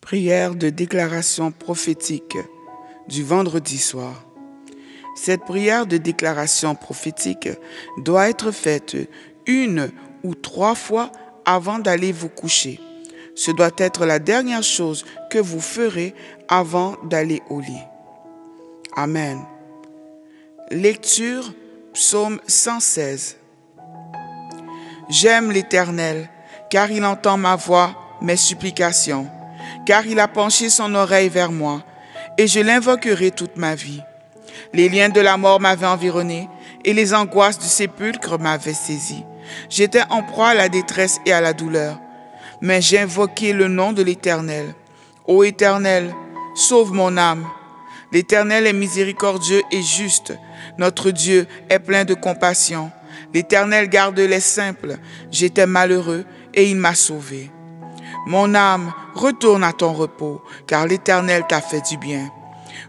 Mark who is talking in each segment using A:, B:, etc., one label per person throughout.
A: Prière de déclaration prophétique du vendredi soir. Cette prière de déclaration prophétique doit être faite 1 ou 3 fois avant d'aller vous coucher. Ce doit être la dernière chose que vous ferez avant d'aller au lit. Amen. Lecture, psaume 116. J'aime l'Éternel, car il entend ma voix, mes supplications, car il a penché son oreille vers moi, et je l'invoquerai toute ma vie. Les liens de la mort m'avaient environné, et les angoisses du sépulcre m'avaient saisi. J'étais en proie à la détresse et à la douleur, mais j'ai invoqué le nom de l'Éternel. Ô Éternel, sauve mon âme. L'Éternel est miséricordieux et juste. Notre Dieu est plein de compassion. L'Éternel garde les simples. J'étais malheureux et il m'a sauvé. Mon âme, retourne à ton repos, car l'Éternel t'a fait du bien.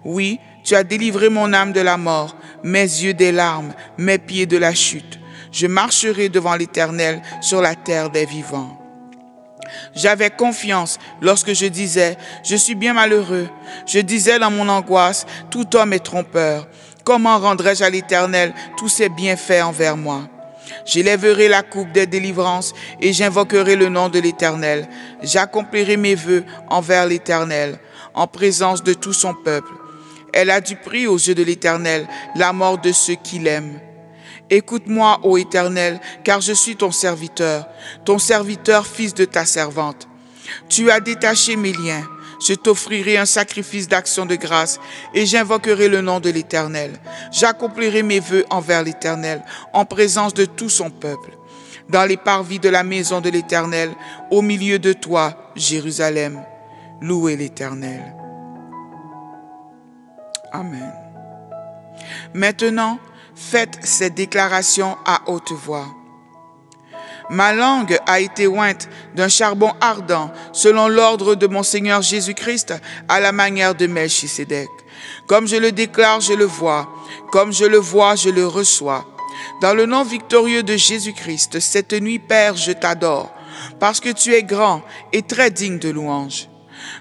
A: Oui, tu as délivré mon âme de la mort, mes yeux des larmes, mes pieds de la chute. Je marcherai devant l'Éternel sur la terre des vivants. J'avais confiance lorsque je disais « Je suis bien malheureux ». Je disais dans mon angoisse « Tout homme est trompeur. Comment rendrai-je à l'Éternel tous ses bienfaits envers moi ?» J'élèverai la coupe des délivrances et j'invoquerai le nom de l'Éternel. J'accomplirai mes vœux envers l'Éternel, en présence de tout son peuple. Elle a du prix aux yeux de l'Éternel, la mort de ceux qui l'aiment. Écoute-moi, ô Éternel, car je suis ton serviteur fils de ta servante. Tu as détaché mes liens. Je t'offrirai un sacrifice d'action de grâce et j'invoquerai le nom de l'Éternel. J'accomplirai mes vœux envers l'Éternel en présence de tout son peuple. Dans les parvis de la maison de l'Éternel, au milieu de toi, Jérusalem, louez l'Éternel. Amen. Maintenant, faites ces déclarations à haute voix. Ma langue a été ointe d'un charbon ardent, selon l'ordre de mon Seigneur Jésus-Christ, à la manière de Melchisédek. Comme je le déclare, je le vois. Comme je le vois, je le reçois. Dans le nom victorieux de Jésus-Christ, cette nuit, Père, je t'adore, parce que tu es grand et très digne de louange.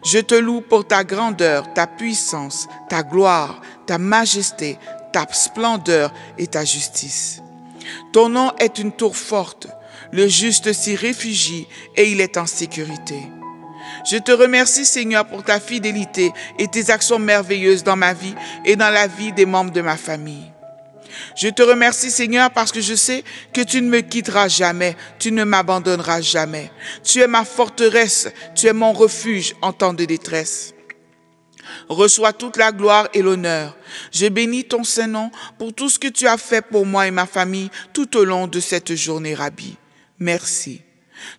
A: Je te loue pour ta grandeur, ta puissance, ta gloire, ta majesté, ta splendeur et ta justice. Ton nom est une tour forte. Le juste s'y réfugie et il est en sécurité. Je te remercie, Seigneur, pour ta fidélité et tes actions merveilleuses dans ma vie et dans la vie des membres de ma famille. Je te remercie, Seigneur, parce que je sais que tu ne me quitteras jamais, tu ne m'abandonneras jamais. Tu es ma forteresse, tu es mon refuge en temps de détresse. Reçois toute la gloire et l'honneur. Je bénis ton Saint-Nom pour tout ce que tu as fait pour moi et ma famille tout au long de cette journée, Rabbi. Merci.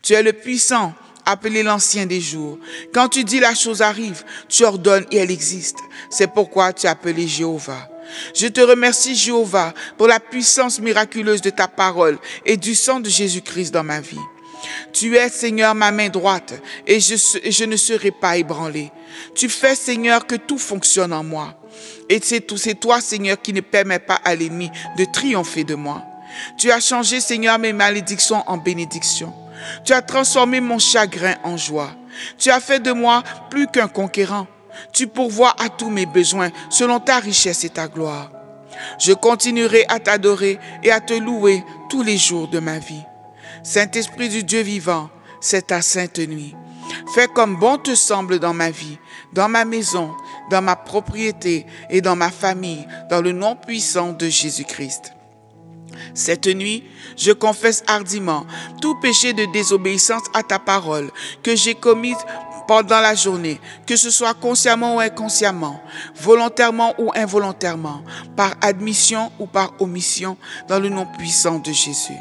A: Tu es le puissant, appelé l'ancien des jours. Quand tu dis la chose arrive, tu ordonnes et elle existe. C'est pourquoi tu es appelé Jéhovah. Je te remercie, Jéhovah, pour la puissance miraculeuse de ta parole et du sang de Jésus-Christ dans ma vie. Tu es, Seigneur, ma main droite et je ne serai pas ébranlé. Tu fais, Seigneur, que tout fonctionne en moi. Et c'est toi, Seigneur, qui ne permets pas à l'ennemi de triompher de moi. Tu as changé, Seigneur, mes malédictions en bénédictions. Tu as transformé mon chagrin en joie. Tu as fait de moi plus qu'un conquérant. Tu pourvois à tous mes besoins selon ta richesse et ta gloire. Je continuerai à t'adorer et à te louer tous les jours de ma vie. Saint-Esprit du Dieu vivant, c'est ta sainte nuit. Fais comme bon te semble dans ma vie, dans ma maison, dans ma propriété et dans ma famille, dans le nom puissant de Jésus-Christ. Cette nuit, je confesse hardiment tout péché de désobéissance à ta parole que j'ai commis pendant la journée, que ce soit consciemment ou inconsciemment, volontairement ou involontairement, par admission ou par omission, dans le nom puissant de Jésus.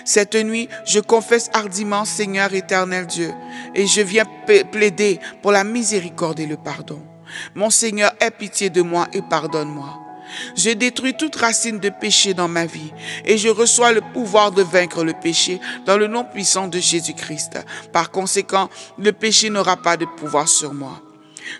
A: Cette nuit, je confesse hardiment, Seigneur éternel Dieu, et je viens plaider pour la miséricorde et le pardon. Mon Seigneur, aie pitié de moi et pardonne-moi. Je détruis toute racine de péché dans ma vie et je reçois le pouvoir de vaincre le péché dans le nom puissant de Jésus-Christ. Par conséquent, le péché n'aura pas de pouvoir sur moi.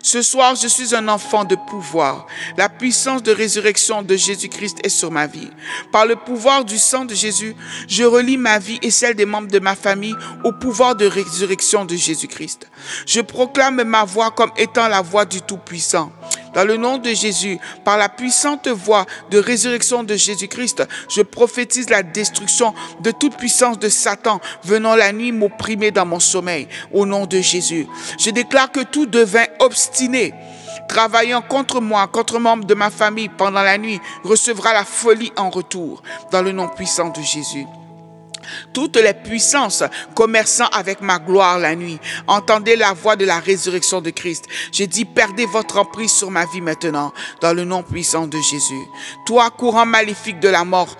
A: Ce soir, je suis un enfant de pouvoir. La puissance de résurrection de Jésus-Christ est sur ma vie. Par le pouvoir du sang de Jésus, je relie ma vie et celle des membres de ma famille au pouvoir de résurrection de Jésus-Christ. Je proclame ma voix comme étant la voix du Tout-Puissant. Dans le nom de Jésus, par la puissante voix de résurrection de Jésus-Christ, je prophétise la destruction de toute puissance de Satan venant la nuit m'opprimer dans mon sommeil. Au nom de Jésus, je déclare que tout devin obstiné, travaillant contre moi, contre membre de ma famille pendant la nuit, recevra la folie en retour. Dans le nom puissant de Jésus. Toutes les puissances commerçant avec ma gloire la nuit, entendez la voix de la résurrection de Christ. Je dis, perdez votre emprise sur ma vie maintenant, dans le nom puissant de Jésus. Toi, courant maléfique de la mort,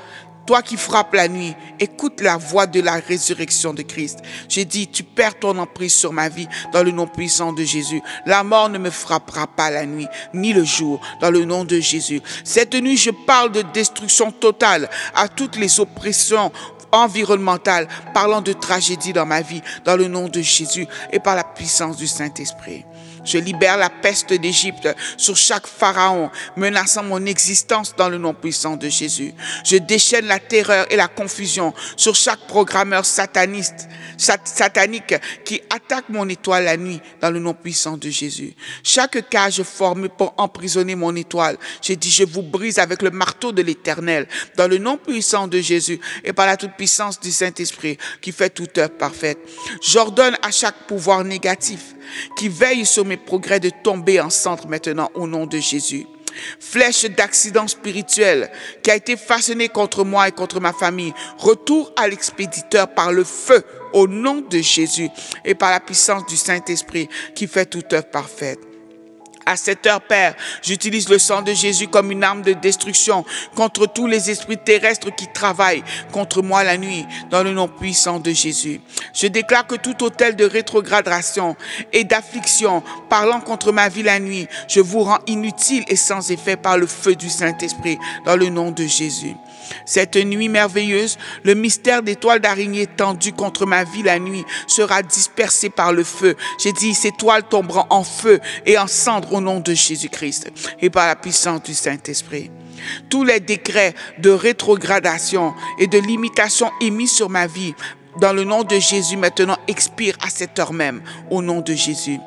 A: toi qui frappes la nuit, écoute la voix de la résurrection de Christ. J'ai dit, tu perds ton emprise sur ma vie dans le nom puissant de Jésus. La mort ne me frappera pas la nuit, ni le jour, dans le nom de Jésus. Cette nuit, je parle de destruction totale à toutes les oppressions environnementales, parlant de tragédie dans ma vie, dans le nom de Jésus et par la puissance du Saint-Esprit. Je libère la peste d'Égypte sur chaque pharaon, menaçant mon existence dans le nom puissant de Jésus. Je déchaîne la terreur et la confusion sur chaque programmeur satanique qui attaque mon étoile la nuit dans le nom puissant de Jésus. Chaque cage formée pour emprisonner mon étoile, j'ai dit, je vous brise avec le marteau de l'Éternel dans le nom puissant de Jésus et par la toute puissance du Saint-Esprit qui fait toute œuvre parfaite. J'ordonne à chaque pouvoir négatif qui veille sur mes progrès de tomber en cendres maintenant au nom de Jésus. Flèche d'accident spirituel qui a été façonnée contre moi et contre ma famille, retour à l'expéditeur par le feu au nom de Jésus et par la puissance du Saint-Esprit qui fait toute œuvre parfaite. À cette heure, Père, j'utilise le sang de Jésus comme une arme de destruction contre tous les esprits terrestres qui travaillent contre moi la nuit, dans le nom puissant de Jésus. Je déclare que tout autel de rétrogradation et d'affliction parlant contre ma vie la nuit, je vous rends inutile et sans effet par le feu du Saint-Esprit, dans le nom de Jésus. Cette nuit merveilleuse, le mystère des toiles d'araignée tendues contre ma vie la nuit sera dispersé par le feu. J'ai dit, ces toiles tomberont en feu et en cendres au nom de Jésus-Christ et par la puissance du Saint-Esprit. Tous les décrets de rétrogradation et de limitation émis sur ma vie, dans le nom de Jésus, maintenant expirent à cette heure même, au nom de Jésus.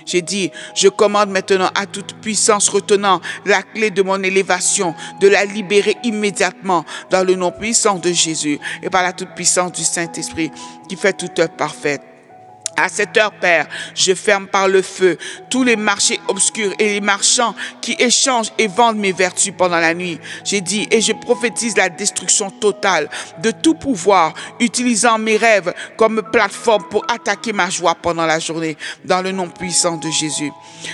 A: J'ai dit, je commande maintenant à toute puissance retenant la clé de mon élévation, de la libérer immédiatement dans le nom puissant de Jésus et par la toute puissance du Saint-Esprit qui fait toute œuvre parfaite. À cette heure, Père, je ferme par le feu tous les marchés obscurs et les marchands qui échangent et vendent mes vertus pendant la nuit. J'ai dit, et je prophétise la destruction totale de tout pouvoir, utilisant mes rêves comme plateforme pour attaquer ma joie pendant la journée, dans le nom puissant de Jésus.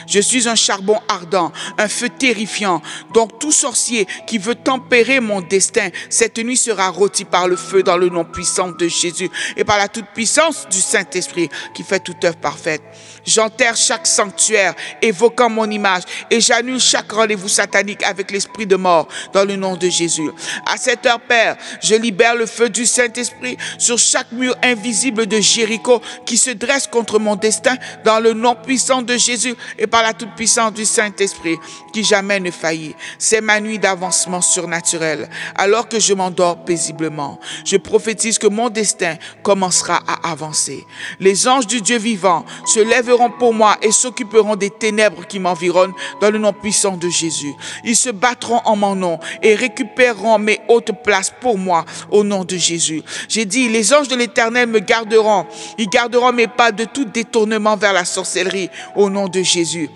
A: Je suis un charbon ardent, un feu terrifiant. Donc tout sorcier qui veut tempérer mon destin, cette nuit sera rôti par le feu dans le nom puissant de Jésus et par la toute puissance du Saint-Esprit qui fait toute œuvre parfaite. J'enterre chaque sanctuaire évoquant mon image et j'annule chaque rendez-vous satanique avec l'esprit de mort dans le nom de Jésus. À cette heure, Père, je libère le feu du Saint-Esprit sur chaque mur invisible de Jéricho qui se dresse contre mon destin dans le nom puissant de Jésus et par la toute puissance du Saint-Esprit qui jamais ne faillit. C'est ma nuit d'avancement surnaturel. Alors que je m'endors paisiblement, je prophétise que mon destin commencera à avancer. Les anges du Dieu vivant se lèveront pour moi et s'occuperont des ténèbres qui m'environnent dans le nom puissant de Jésus. Ils se battront en mon nom et récupéreront mes hautes places pour moi au nom de Jésus. J'ai dit, les anges de l'Éternel me garderont. Ils garderont mes pas de tout détournement vers la sorcellerie au nom de Jésus.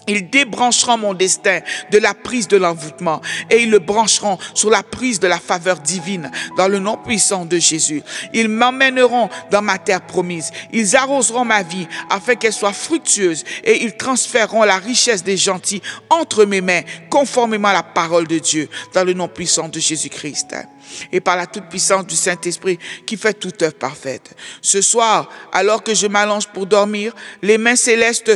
A: Ils débrancheront mon destin de la prise de l'envoûtement et ils le brancheront sur la prise de la faveur divine dans le nom puissant de Jésus. Ils m'emmèneront dans ma terre promise. Ils arroseront ma vie afin qu'elle soit fructueuse et ils transféreront la richesse des gentils entre mes mains conformément à la parole de Dieu dans le nom puissant de Jésus-Christ et par la toute puissance du Saint-Esprit qui fait toute œuvre parfaite. Ce soir, alors que je m'allonge pour dormir, les mains célestes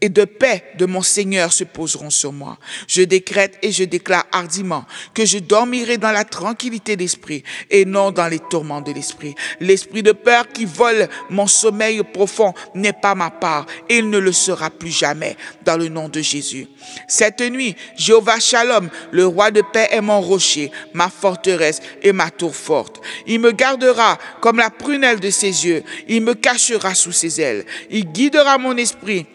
A: et de paix de mon Seigneur se poseront sur moi. Je décrète et je déclare hardiment que je dormirai dans la tranquillité d'esprit et non dans les tourments de l'esprit. L'esprit de peur qui vole mon sommeil profond n'est pas ma part et il ne le sera plus jamais dans le nom de Jésus. Cette nuit, Jéhovah Shalom, le roi de paix est mon rocher, ma forteresse et ma tour forte. Il me gardera comme la prunelle de ses yeux, il me cachera sous ses ailes, il guidera mon esprit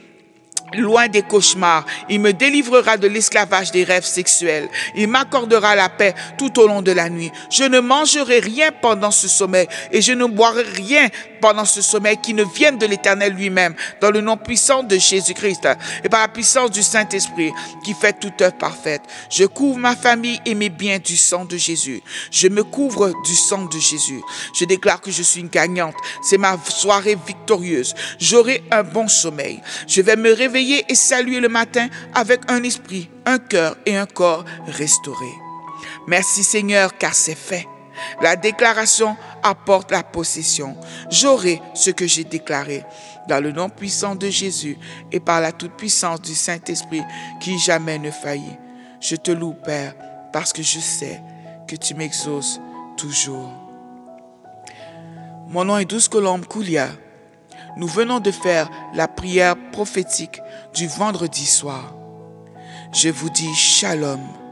A: loin des cauchemars, il me délivrera de l'esclavage des rêves sexuels. Il m'accordera la paix tout au long de la nuit. Je ne mangerai rien pendant ce sommeil et je ne boirai rien pendant ce sommeil qui ne vienne de l'Éternel lui-même, dans le nom puissant de Jésus-Christ et par la puissance du Saint-Esprit qui fait toute œuvre parfaite. Je couvre ma famille et mes biens du sang de Jésus. Je me couvre du sang de Jésus. Je déclare que je suis une gagnante. C'est ma soirée victorieuse. J'aurai un bon sommeil. Je vais me réveiller et saluer le matin avec un esprit, un cœur et un corps restaurés. Merci Seigneur, car c'est fait. La déclaration apporte la possession. J'aurai ce que j'ai déclaré. Dans le nom puissant de Jésus et par la toute-puissance du Saint-Esprit qui jamais ne faillit. Je te loue, Père, parce que je sais que tu m'exauces toujours. Mon nom est Douce Colombe Koulia. Nous venons de faire la prière prophétique du vendredi soir. Je vous dis shalom.